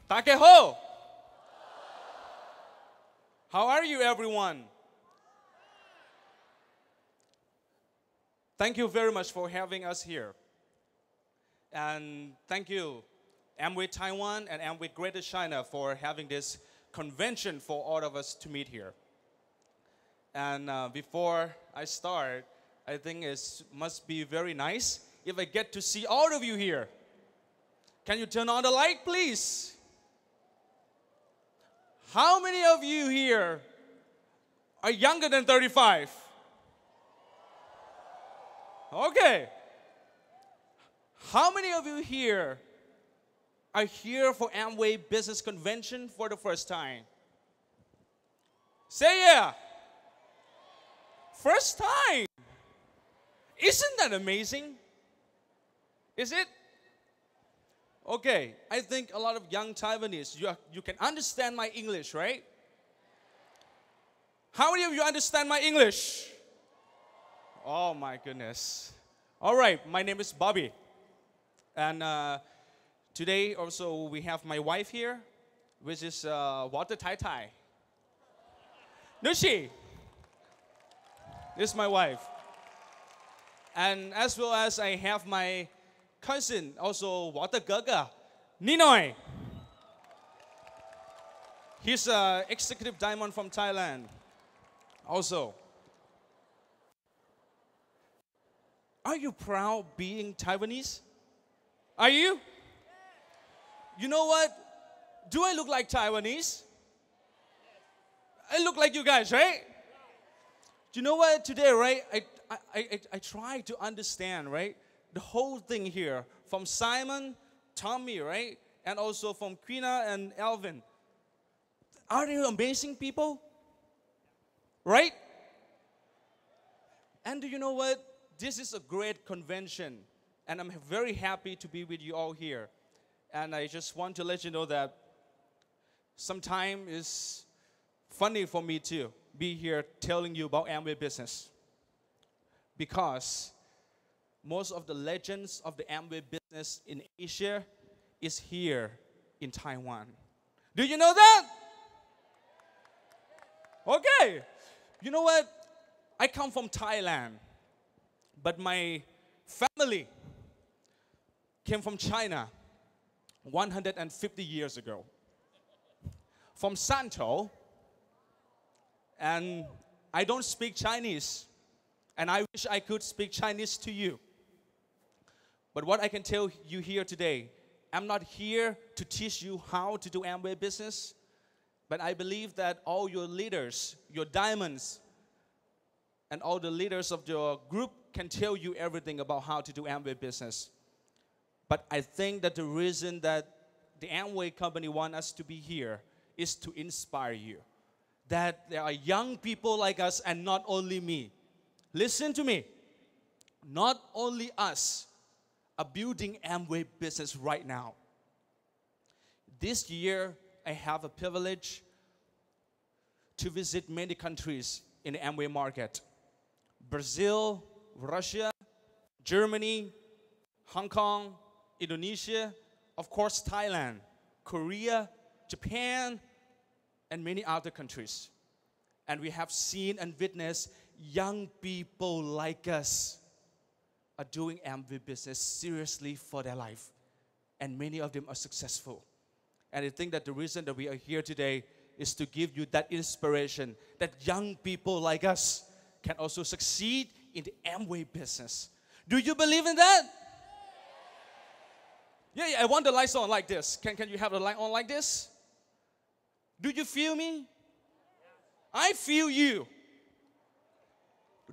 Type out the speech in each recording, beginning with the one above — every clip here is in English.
Takeho! How are you, everyone? Thank you very much for having us here. And thank you, Amway Taiwan and Amway Greater China, for having this convention for all of us to meet here. And before I start, I think it must be very nice if I get to see all of you here. Can you turn on the light, please? How many of you here are younger than 35? Okay. How many of you here are here for Amway Business Convention for the first time? Say yeah. First time. Isn't that amazing? Is it? Okay, I think a lot of young Taiwanese, you can understand my English, right? How many of you understand my English? Oh my goodness. All right, my name is Bobby. And today also we have my wife here, which is Water Tai Tai. Nushi. This is my wife. And as well as I have my cousin, also Water Gaga, Ninoy. He's an executive diamond from Thailand. Also, are you proud being Taiwanese? Are you? You know what? Do I look like Taiwanese? I look like you guys, right? Do you know what? Today, right, I try to understand, right, the whole thing here, from Simon, Tommy, right, and also from Quina and Alvin. Are they amazing people? Right? And do you know what? This is a great convention, and I'm very happy to be with you all here. And I just want to let you know that sometimes it's funny for me to be here telling you about Amway business, because most of the legends of the Amway business in Asia is here in Taiwan. Do you know that? Okay. You know what? I come from Thailand, but my family came from China 150 years ago, from Santo, and I don't speak Chinese, and I wish I could speak Chinese to you. But what I can tell you here today, I'm not here to teach you how to do Amway business, but I believe that all your leaders, your diamonds, and all the leaders of your group can tell you everything about how to do Amway business. But I think that the reason that the Amway company wants us to be here is to inspire you. That there are young people like us, and not only me. Listen to me. Not only us are building Amway business right now. This year, I have a privilege to visit many countries in the Amway market. Brazil, Russia, Germany, Hong Kong, Indonesia, of course Thailand, Korea, Japan, and many other countries. And we have seen and witnessed young people like us are doing Amway business seriously for their life. And many of them are successful. And I think that the reason that we are here today is to give you that inspiration that young people like us can also succeed in the Amway business. Do you believe in that? Yeah, I want the lights on like this. Can you have the light on like this? Do you feel me? I feel you.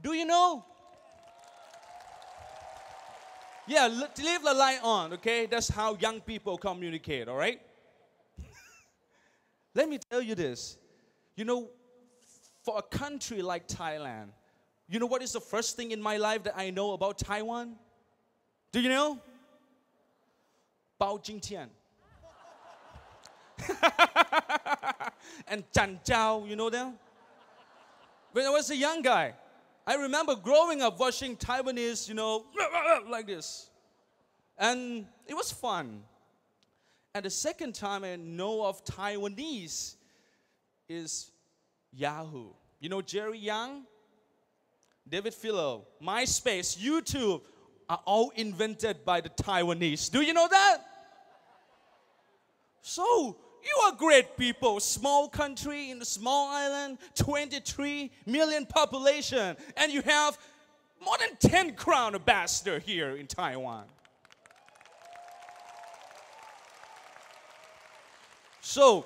Do you know? Yeah, leave the light on, okay? That's how young people communicate, all right? Let me tell you this. You know, for a country like Thailand, you know what is the first thing in my life that I know about Taiwan? Do you know? Bao Jing Tian. And Chan Jiao, you know them? When I was a young guy, I remember growing up watching Taiwanese, you know, like this. And it was fun. And the second time I know of Taiwanese is Yahoo. You know Jerry Yang, David Philo, MySpace, YouTube are all invented by the Taiwanese. Do you know that? So, you are great people, small country in a small island, 23 million population, and you have more than 10 crown ambassador here in Taiwan. So,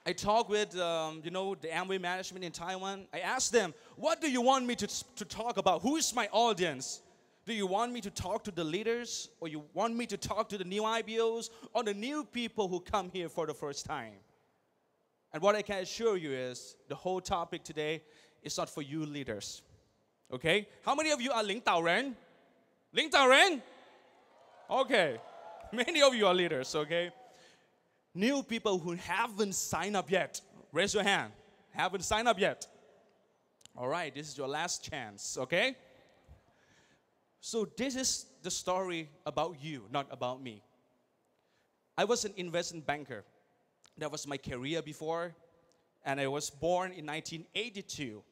I talked with, the Amway management in Taiwan. I asked them, what do you want me to talk about? Who is my audience? Do you want me to talk to the leaders, or you want me to talk to the new IBOs, or the new people who come here for the first time? And what I can assure you is, the whole topic today is not for you leaders. Okay? How many of you are 领导人? 领导人? Okay. Many of you are leaders, okay? New people who haven't signed up yet, raise your hand. Haven't signed up yet? All right, this is your last chance, okay? So this is the story about you, not about me. I was an investment banker. That was my career before, and I was born in 1982.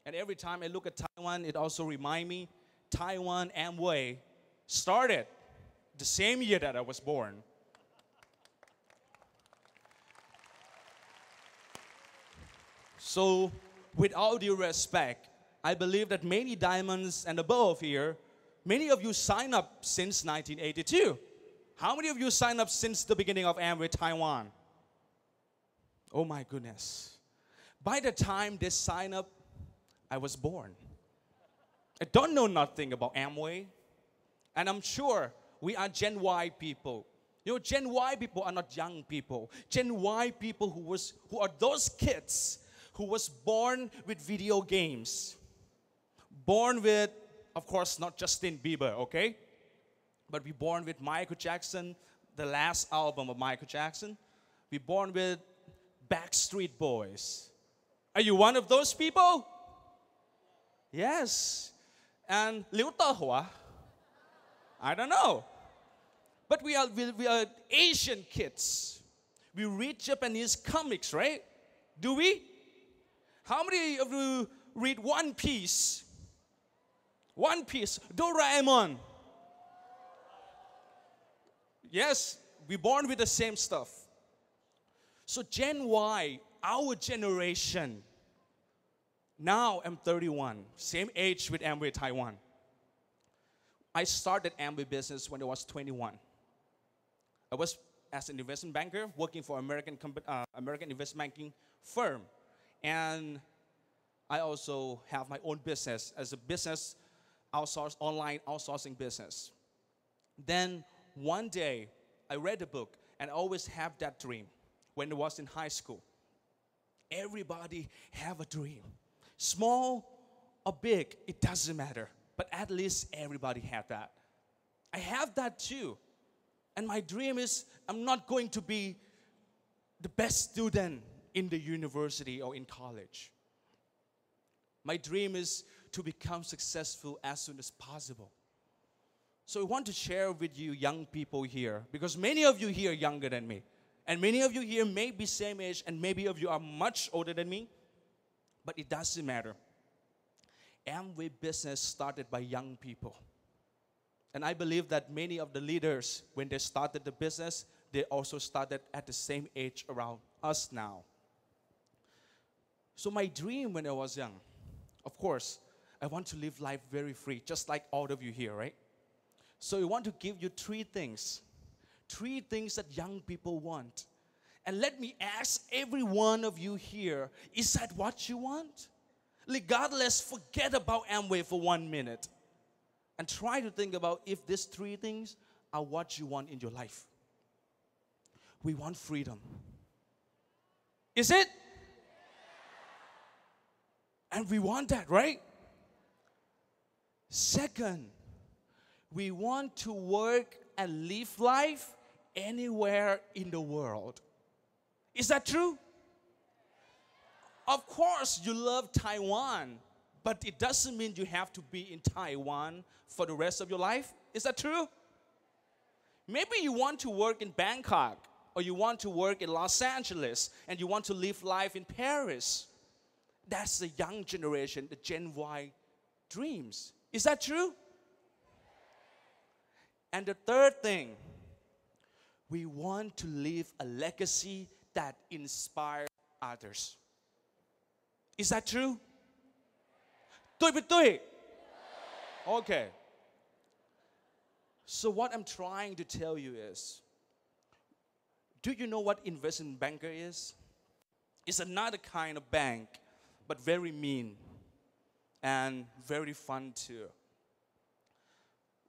And every time I look at Taiwan, it also reminds me, Taiwan Amway started the same year that I was born. So, with all due respect, I believe that many diamonds and above here, many of you signed up since 1982. How many of you signed up since the beginning of Amway Taiwan? Oh my goodness. By the time they signed up, I was born. I don't know nothing about Amway. And I'm sure we are Gen Y people. You know, Gen Y people are not young people. Gen Y people who are those kids who was born with video games. Born with, of course, not Justin Bieber, okay? But we born with Michael Jackson, the last album of Michael Jackson. We born with Backstreet Boys. Are you one of those people? Yes. And Liu Dehua? I don't know. But we are Asian kids. We read Japanese comics, right? Do we? How many of you read One Piece? One Piece, Doraemon. Yes, we're born with the same stuff. So Gen Y, our generation, now I'm 31, same age with Amway Taiwan. I started Amway business when I was 21. I was as an investment banker working for American investment banking firm. And I also have my own business as a business online outsourcing business. Then one day, I read a book, and I always have that dream when I was in high school. Everybody have a dream. Small or big, it doesn't matter. But at least everybody had that. I have that too. And my dream is I'm not going to be the best student in the university or in college. My dream is to become successful as soon as possible. So I want to share with you young people here, because many of you here are younger than me. And many of you here may be same age, and maybe of you are much older than me. But it doesn't matter. Amway business started by young people. And I believe that many of the leaders, when they started the business, they also started at the same age around us now. So my dream when I was young, of course, I want to live life very free, just like all of you here, right? So I want to give you three things that young people want. And let me ask every one of you here, is that what you want? Regardless, forget about Amway for 1 minute. And try to think about if these three things are what you want in your life. We want freedom. Is it? And we want that, right? Second, we want to work and live life anywhere in the world. Is that true? Of course, you love Taiwan, but it doesn't mean you have to be in Taiwan for the rest of your life. Is that true? Maybe you want to work in Bangkok, or you want to work in Los Angeles, and you want to live life in Paris. That's the young generation, the Gen Y dreams. Is that true? And the third thing, we want to leave a legacy that inspires others. Is that true? 对不对? Okay. So what I'm trying to tell you is, do you know what investment banker is? It's another kind of bank, but very mean and very fun too.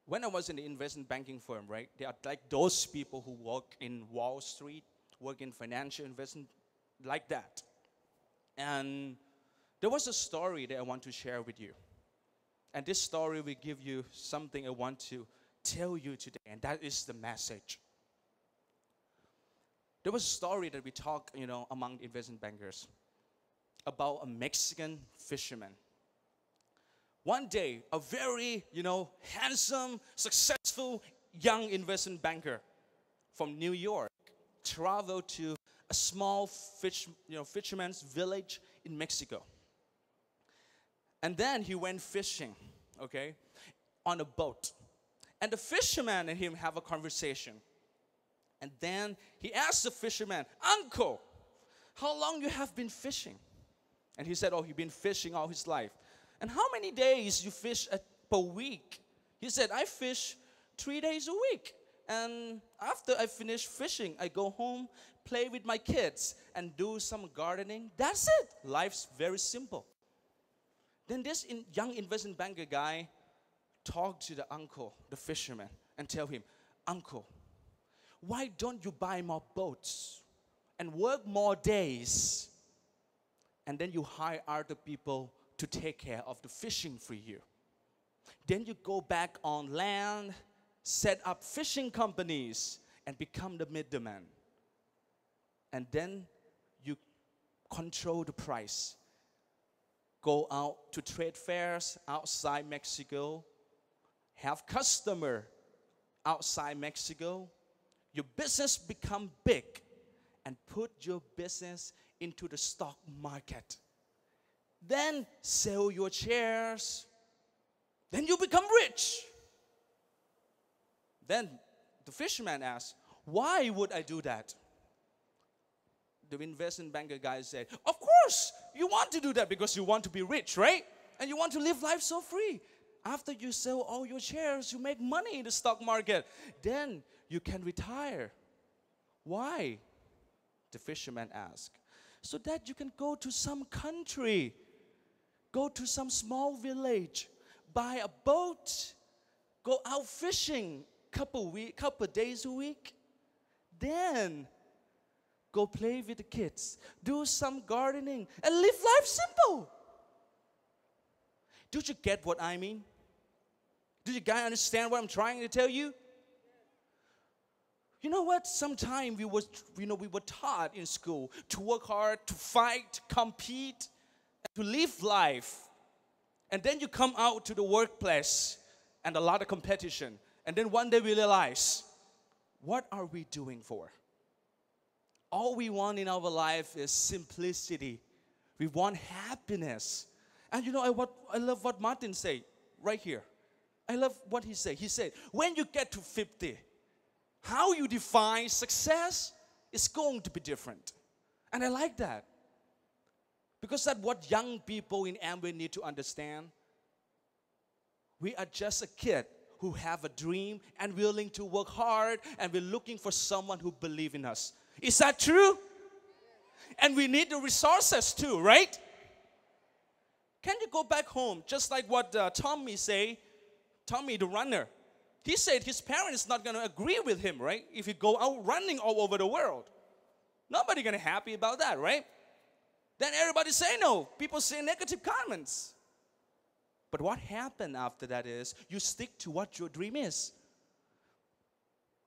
When I was in the investment banking firm, right, they are like those people who work in Wall Street, work in financial investment, like that. And there was a story that I want to share with you. And this story will give you something I want to tell you today, and that is the message. There was a story that we talk, among investment bankers about a Mexican fisherman. One day, a very, handsome, successful young investment banker from New York traveled to a small fisherman's village in Mexico. And then he went fishing, okay, on a boat. And the fisherman and him have a conversation. And then he asked the fisherman, "Uncle, how long you have been fishing?" And he said, "Oh, he's been fishing all his life." "And how many days you fish per week?" He said, "I fish 3 days a week. And after I finish fishing, I go home, play with my kids, and do some gardening. That's it. Life's very simple." Then this young investment banker guy talked to the uncle, the fisherman, and tell him, "Uncle, why don't you buy more boats and work more days? And then you hire other people to take care of the fishing for you. Then you go back on land, set up fishing companies, and become the middleman. And then you control the price. Go out to trade fairs outside Mexico, have customer outside Mexico. Your business become big, and put your business into the stock market. Then sell your shares. Then you become rich." Then the fisherman asked, "Why would I do that?" The investment banker guy said, "Of course, you want to do that because you want to be rich, right? And you want to live life so free. After you sell all your shares, you make money in the stock market. Then you can retire." "Why?" the fisherman asked. "So that you can go to some country, go to some small village, buy a boat, go out fishing couple days a week, then go play with the kids, do some gardening, and live life simple." Do you get what I mean? Do you guys understand what I'm trying to tell you? You know what? Sometimes we were taught in school to work hard, to fight, to compete, and to live life. And then you come out to the workplace and a lot of competition. And then one day we realize, what are we doing for? All we want in our life is simplicity. We want happiness. And I love what Martin said right here. I love what he said. He said, when you get to 50, how you define success is going to be different. And I like that. Because that's what young people in Amway need to understand. We are just a kid who have a dream and willing to work hard, and we're looking for someone who believes in us. Is that true? And we need the resources too, right? Can you go back home, just like what Tommy the runner? He said his parents not going to agree with him, right? If he go out running all over the world. Nobody going to happy about that, right? Then everybody say no. People say negative comments. But what happened after that is you stick to what your dream is.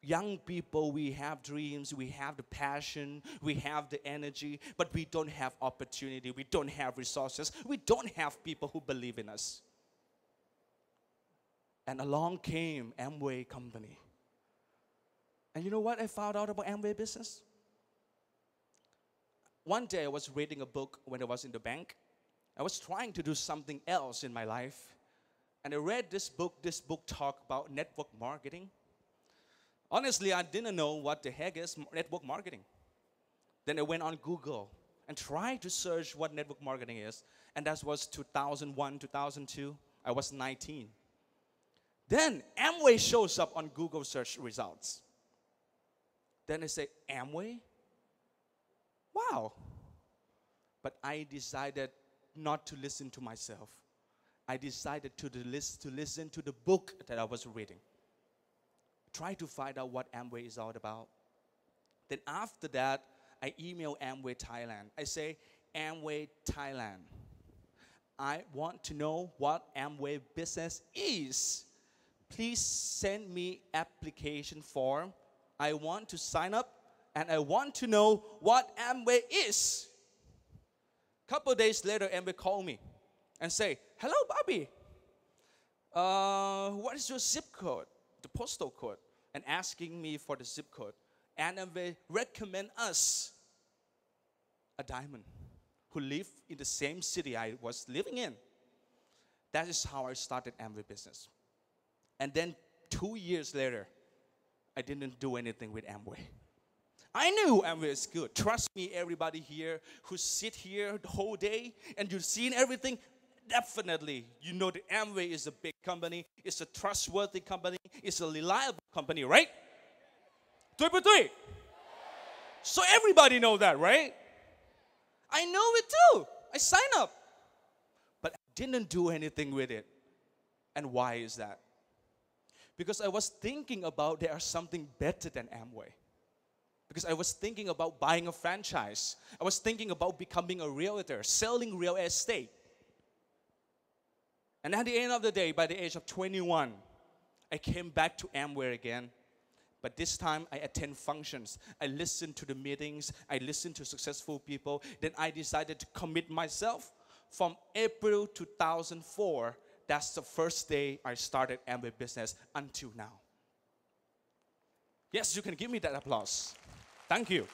Young people, we have dreams, we have the passion, we have the energy, but we don't have opportunity, we don't have resources, we don't have people who believe in us. And along came Amway Company. And you know what I found out about Amway business? One day I was reading a book when I was in the bank. I was trying to do something else in my life. And I read this book. This book talked about network marketing. Honestly, I didn't know what the heck is network marketing. Then I went on Google and tried to search what network marketing is. And that was 2001, 2002. I was 19. Then Amway shows up on Google search results. Then I say, Amway? Wow. But I decided not to listen to myself. I decided to listen to the book that I was reading. Try to find out what Amway is all about. Then after that, I email Amway Thailand. I say, Amway Thailand, I want to know what Amway business is. Please send me application form. I want to sign up and I want to know what Amway is. Couple days later, Amway called me and say, hello, Bobby. What is your zip code? The postal code. And asking me for the zip code. And Amway recommend us a diamond who lived in the same city I was living in. That is how I started Amway business. And then 2 years later, I didn't do anything with Amway. I knew Amway is good. Trust me, everybody here who sit here the whole day and you've seen everything, definitely you know that Amway is a big company, it's a trustworthy company, it's a reliable company, right? 对不对? So everybody know that, right? I know it too. I signed up. But I didn't do anything with it. And why is that? Because I was thinking about there's something better than Amway. Because I was thinking about buying a franchise. I was thinking about becoming a realtor, selling real estate. And at the end of the day, by the age of 21, I came back to Amway again. But this time, I attend functions. I listen to the meetings. I listen to successful people. Then I decided to commit myself. From April 2004, that's the first day I started Amway business until now. Yes, you can give me that applause. Thank you.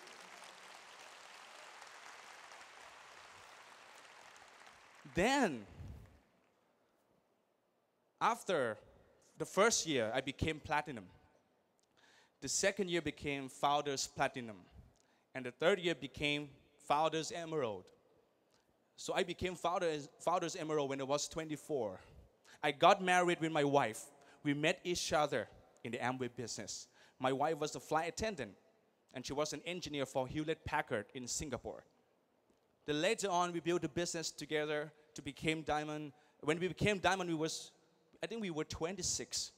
Then, after the first year, I became platinum. The second year became Founders Platinum. And the third year became Founders Emerald. So I became Founders Emerald when I was 24. I got married with my wife. We met each other in the Amway business. My wife was a flight attendant, and she was an engineer for Hewlett-Packard in Singapore. Then later on, we built a business together to become Diamond. When we became Diamond, I think we were 26.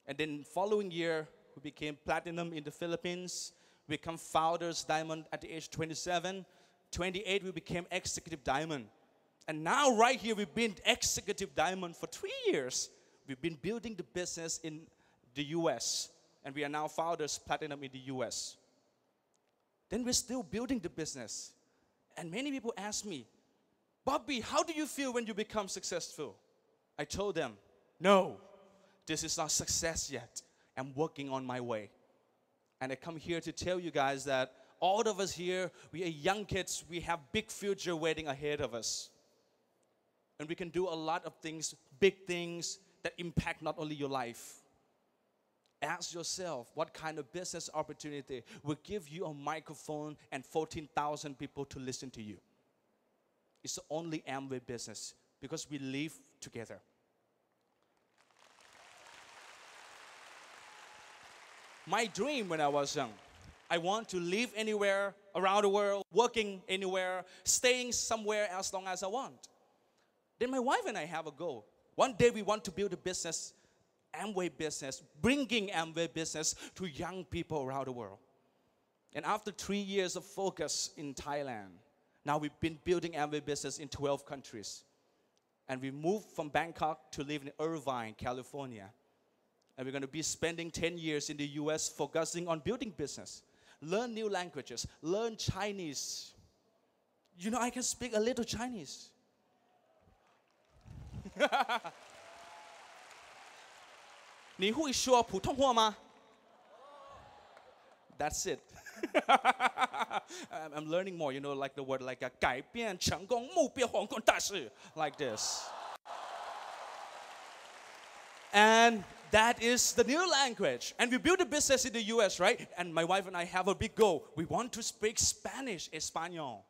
And then following year, we became Platinum in the Philippines. We became Founders Diamond at the age 27. 28, we became Executive Diamond. And now right here, we've been Executive Diamond for 3 years. We've been building the business in the US. And we are now Founders Platinum in the US. Then we're still building the business. And many people ask me, Bobby, how do you feel when you become successful? I told them, no, this is not success yet. I'm working on my way. And I come here to tell you guys that all of us here, we are young kids. We have big future waiting ahead of us. And we can do a lot of things, big things that impact not only your life. Ask yourself, what kind of business opportunity will give you a microphone and 14,000 people to listen to you? It's the only Amway business because we live together. My dream when I was young, I want to live anywhere around the world, working anywhere, staying somewhere as long as I want. Then my wife and I have a goal. One day we want to build a business, Amway business, bringing Amway business to young people around the world. And after 3 years of focus in Thailand, now we've been building Amway business in 12 countries. And we moved from Bangkok to live in Irvine, California. And we're going to be spending 10 years in the US focusing on building business. Learn new languages. Learn Chinese. You know, I can speak a little Chinese. 你会说普通话吗? That's it. I'm learning more, like the word like 改变成功目标皇冠大事 like this. And that is the new language. And we built a business in the US, right? And my wife and I have a big goal. We want to speak Spanish, Espanol,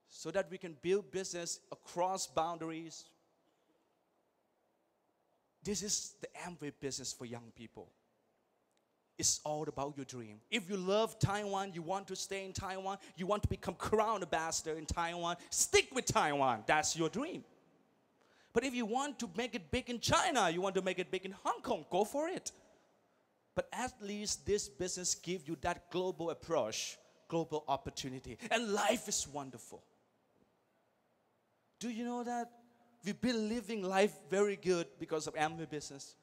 so that we can build business across boundaries. This is the Amway business for young people. It's all about your dream. If you love Taiwan, you want to stay in Taiwan, you want to become crown ambassador in Taiwan, stick with Taiwan. That's your dream. But if you want to make it big in China, you want to make it big in Hong Kong, go for it. But at least this business gives you that global approach, global opportunity. And life is wonderful. Do you know that? We've been living life very good because of Amway business.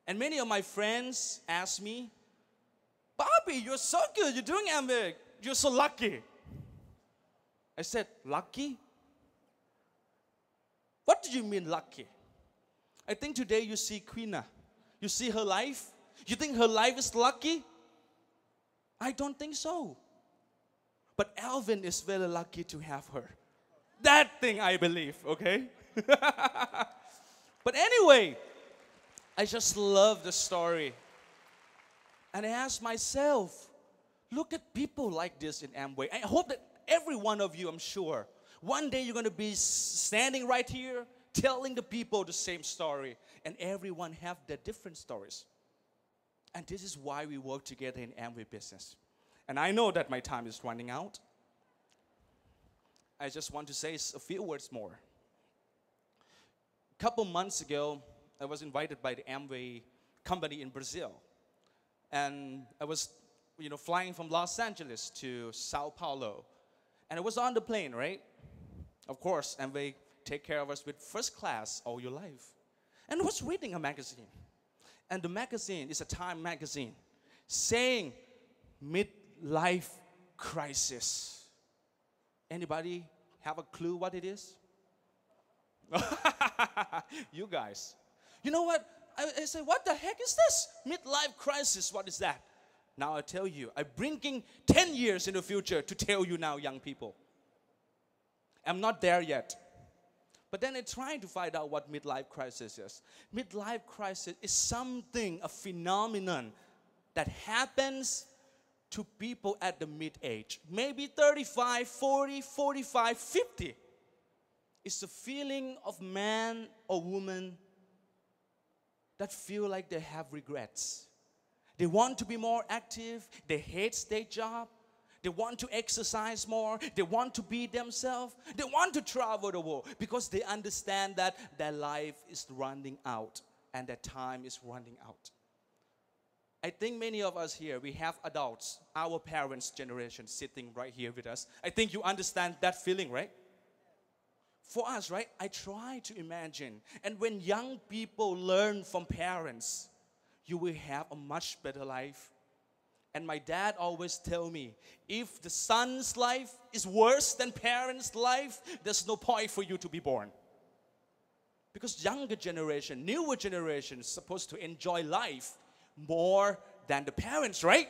And many of my friends ask me, Bobby, you're so good. You're doing Amway. You're so lucky. I said, lucky? What do you mean lucky? I think today you see Queena. You see her life. You think her life is lucky? I don't think so. But Alvin is very lucky to have her. That thing I believe, okay? But anyway, I just love the story. And I asked myself, look at people like this in Amway. I hope that every one of you, I'm sure, one day you're going to be standing right here telling the people the same story. And everyone have their different stories. And this is why we work together in Amway business. And I know that my time is running out. I just want to say a few words more. A couple months ago, I was invited by the Amway company in Brazil. And I was, flying from Los Angeles to Sao Paulo. And I was on the plane, right? Of course, Amway take care of us with first class all your life. And I was reading a magazine. And the magazine is a Time magazine saying midlife crisis. Anybody have a clue what it is? You guys. You know what? I say, what the heck is this? Midlife crisis, what is that? Now I tell you, I'm bringing 10 years in the future to tell you now, young people. I'm not there yet. But then I'm trying to find out what midlife crisis is. Midlife crisis is something, a phenomenon that happens to people at the mid-age. Maybe 35, 40, 45, 50. It's the feeling of man or woman that feel like they have regrets. They want to be more active. They hate their job. They want to exercise more. They want to be themselves. They want to travel the world because they understand that their life is running out and their time is running out. I think many of us here, we have adults, our parents' generation sitting right here with us. I think you understand that feeling, right? For us, right, I try to imagine. And when young people learn from parents, you will have a much better life. And my dad always tell me, if the son's life is worse than parents' life, there's no point for you to be born. Because younger generation, newer generation is supposed to enjoy life more than the parents, right?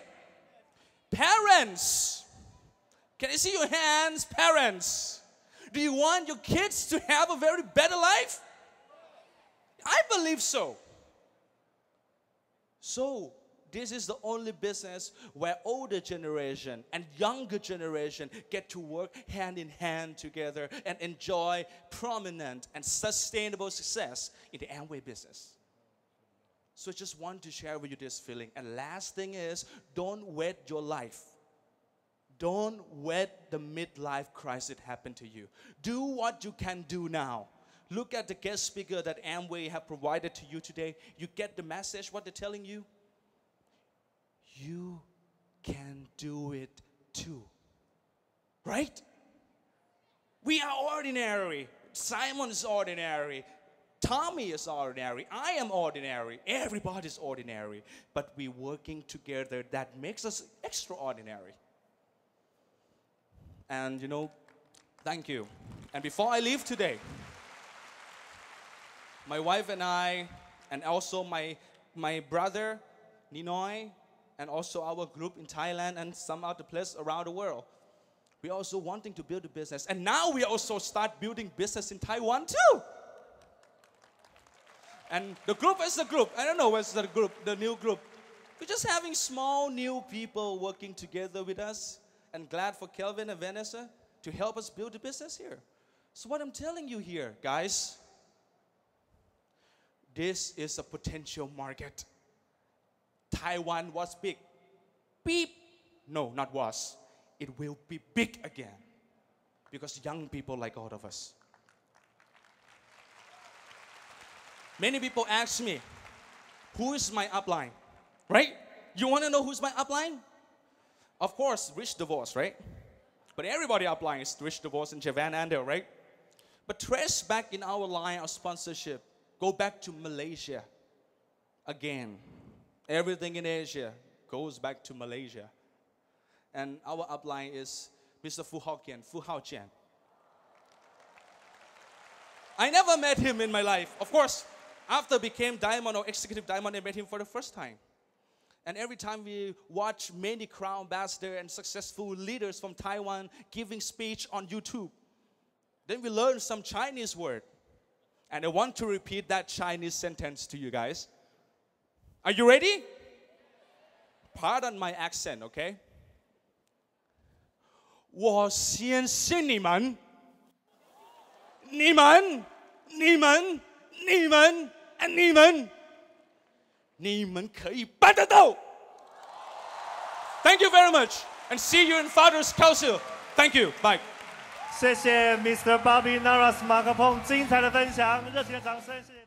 Parents, can I see your hands? Parents, do you want your kids to have a very better life? I believe so. So, this is the only business where older generation and younger generation get to work hand in hand together and enjoy prominent and sustainable success in the Amway business. So I just want to share with you this feeling. And last thing is, don't wait your life. Don't wait the midlife crisis happen to you. Do what you can do now. Look at the guest speaker that Amway have provided to you today. You get the message, what they're telling you? You can do it too. Right? We are ordinary. Simon is ordinary. Tommy is ordinary. I am ordinary. Everybody's ordinary. But we're working together. That makes us extraordinary. And thank you. And before I leave today, my wife and I, and also my brother, Ninoy, and also our group in Thailand and some other places around the world. We're also wanting to build a business. And now we also start building business in Taiwan too. And the group is the group. I don't know what's the group, the new group. We're just having small new people working together with us. And glad for Kelvin and Vanessa to help us build a business here. So what I'm telling you here, guys, this is a potential market. Taiwan was big. Beep. No, not was. It will be big again. Because young people like all of us. Many people ask me, who is my upline? Right? You want to know who's my upline? Of course, Rich DeVos, right? But everybody upline is Rich DeVos and Javan Andel, right? But trace back in our line of sponsorship. Go back to Malaysia. Again, everything in Asia goes back to Malaysia. And our upline is Mr. Fu Hao Jian. I never met him in my life. Of course, after became Diamond or Executive Diamond, I met him for the first time. And every time we watch many crown ambassadors and successful leaders from Taiwan giving speech on YouTube, then we learn some Chinese word. And I want to repeat that Chinese sentence to you guys. Are you ready? Pardon my accent, okay? 我相信你们，你们，你们，你们，你们，你们可以办得到。Thank you very much, and see you in Father's Council. Thank you. Bye. 谢谢 Mr. Bobby 马克鹏精彩的分享，热情的掌声，谢谢。